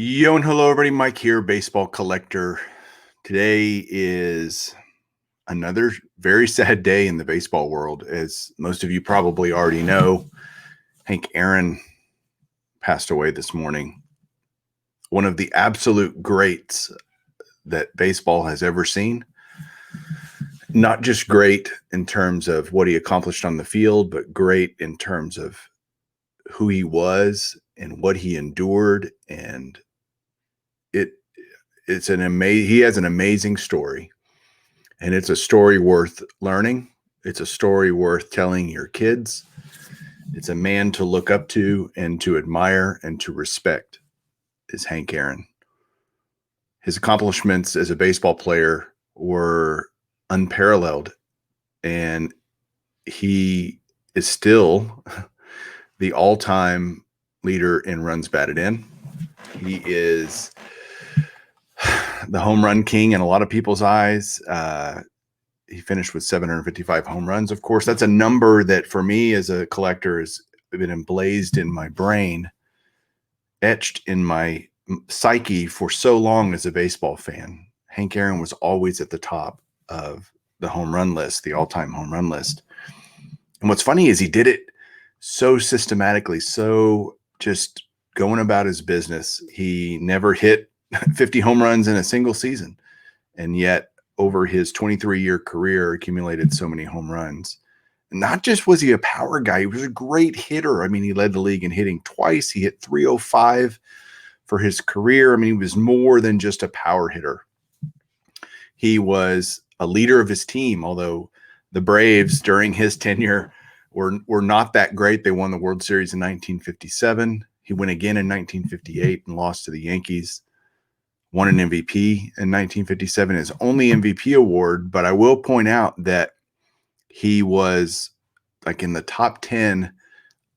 Yo and hello, everybody. Mike here, baseball collector. Today is another very sad day in the baseball world. As most of you probably already know, Hank Aaron passed away this morning. One of the absolute greats that baseball has ever seen. Not just great in terms of what he accomplished on the field, but great in terms of who he was and what he endured. And he has an amazing story. And it's a story worth learning. It's a story worth telling your kids. It's a man to look up to and to admire and to respect is Hank Aaron. His accomplishments as a baseball player were unparalleled, and he is still the all-time leader in runs batted in. He is the home run king in a lot of people's eyes. He finished with 755 home runs. Of course, that's a number that for me as a collector has been emblazed in my brain, etched in my psyche for so long as a baseball fan. Hank Aaron was always at the top of the home run list, the all-time home run list. And what's funny is he did it so systematically, so just going about his business. He never hit 50 home runs in a single season, and yet over his 23-year career accumulated so many home runs. Not just was he a power guy, he was a great hitter. I mean, he led the league in hitting twice. He hit 305 for his career. I mean, he was more than just a power hitter. He was a leader of his team, although the Braves during his tenure were not that great. They won the World Series in 1957. He went again in 1958 and lost to the Yankees. Won an MVP in 1957, his only MVP award. But I will point out that he was like in the top 10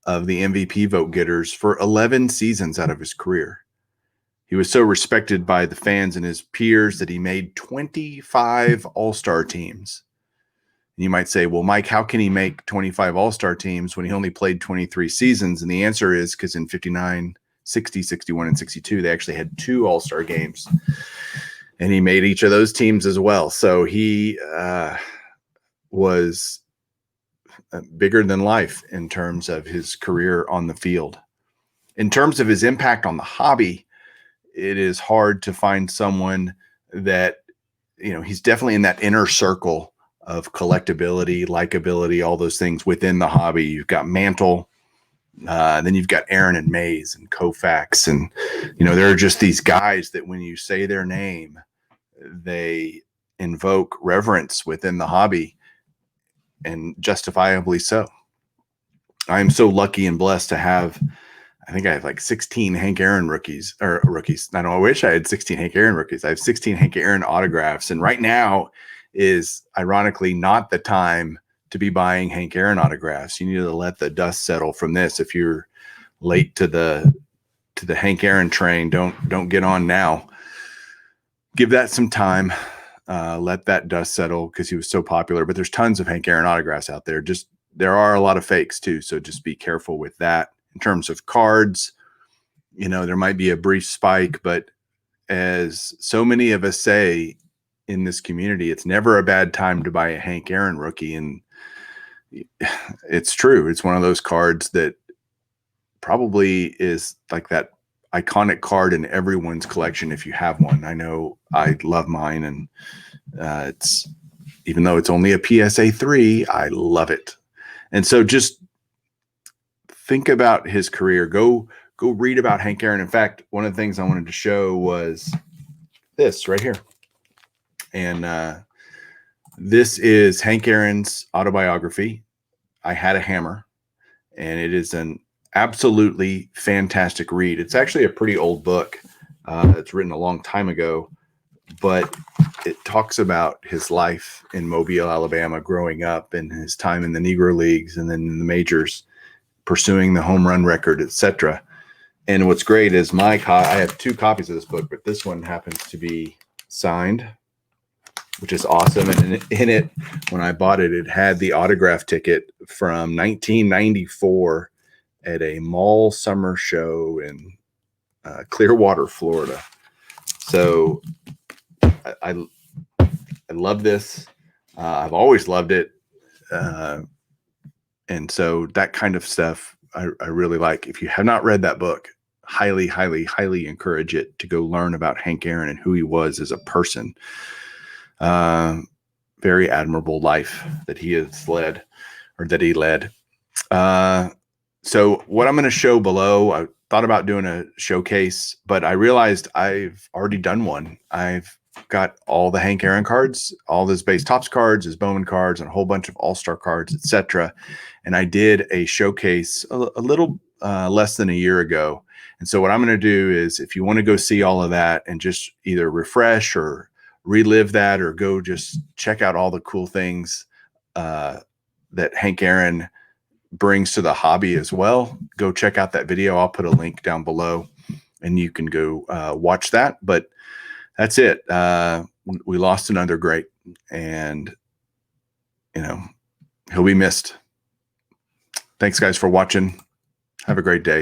of the MVP vote getters for 11 seasons out of his career. He was so respected by the fans and his peers that he made 25 all-star teams. And you might say, well, Mike, how can he make 25 all-star teams when he only played 23 seasons? And the answer is because in 59, 60, 61, and 62, they actually had 2 all-star games. And he made each of those teams as well. So he was bigger than life in terms of his career on the field. In terms of his impact on the hobby, it is hard to find someone that, he's definitely in that inner circle of collectability, likability, all those things within the hobby. You've got Mantle, then you've got Aaron and Mays and Koufax. And, there are just these guys that when you say their name, they invoke reverence within the hobby, and justifiably so. I'm so lucky and blessed to have, I think I have like 16 Hank Aaron rookies. I wish I had 16 Hank Aaron rookies. I have 16 Hank Aaron autographs. And right now is ironically not the time to be buying Hank Aaron autographs. You need to let the dust settle from this. If you're late to the Hank Aaron train, don't get on now. Give that some time. Let that dust settle because he was so popular. But there's tons of Hank Aaron autographs out there. There are a lot of fakes too, so just be careful with that. In terms of cards, there might be a brief spike, but as so many of us say in this community, it's never a bad time to buy a Hank Aaron rookie. And it's true. It's one of those cards that probably is like that iconic card in everyone's collection if you have one. I know I love mine, and it's, even though it's only a PSA 3, I love it. And so just think about his career. Go read about Hank Aaron. In fact, one of the things I wanted to show was this right here. And this is Hank Aaron's autobiography, I Had a Hammer. And it is an absolutely fantastic read. It's actually a pretty old book. It's written a long time ago, but it talks about his life in Mobile, Alabama, growing up, and his time in the Negro Leagues and then in the majors, pursuing the home run record, etc. And what's great is I have 2 copies of this book, but this one happens to be signed, which is awesome. And in it, when I bought it, it had the autograph ticket from 1994 at a mall summer show in Clearwater, Florida. So I love this. I've always loved it. And so that kind of stuff I really like. If you have not read that book, highly, highly, highly encourage it to go learn about Hank Aaron and who he was as a person. Very admirable life that he has led, or that he led. So what I'm going to show below, I thought about doing a showcase, but I realized I've already done one. I've got all the Hank Aaron cards, all his base tops cards, his Bowman cards, and a whole bunch of all-star cards, etc. And I did a showcase a little less than a year ago. And so what I'm going to do is, if you want to go see all of that and just either refresh or relive that, or go just check out all the cool things that Hank Aaron brings to the hobby as well, go check out that video. I'll put a link down below and you can go watch that. But that's it. We lost another great, and he'll be missed. Thanks guys for watching. Have a great day.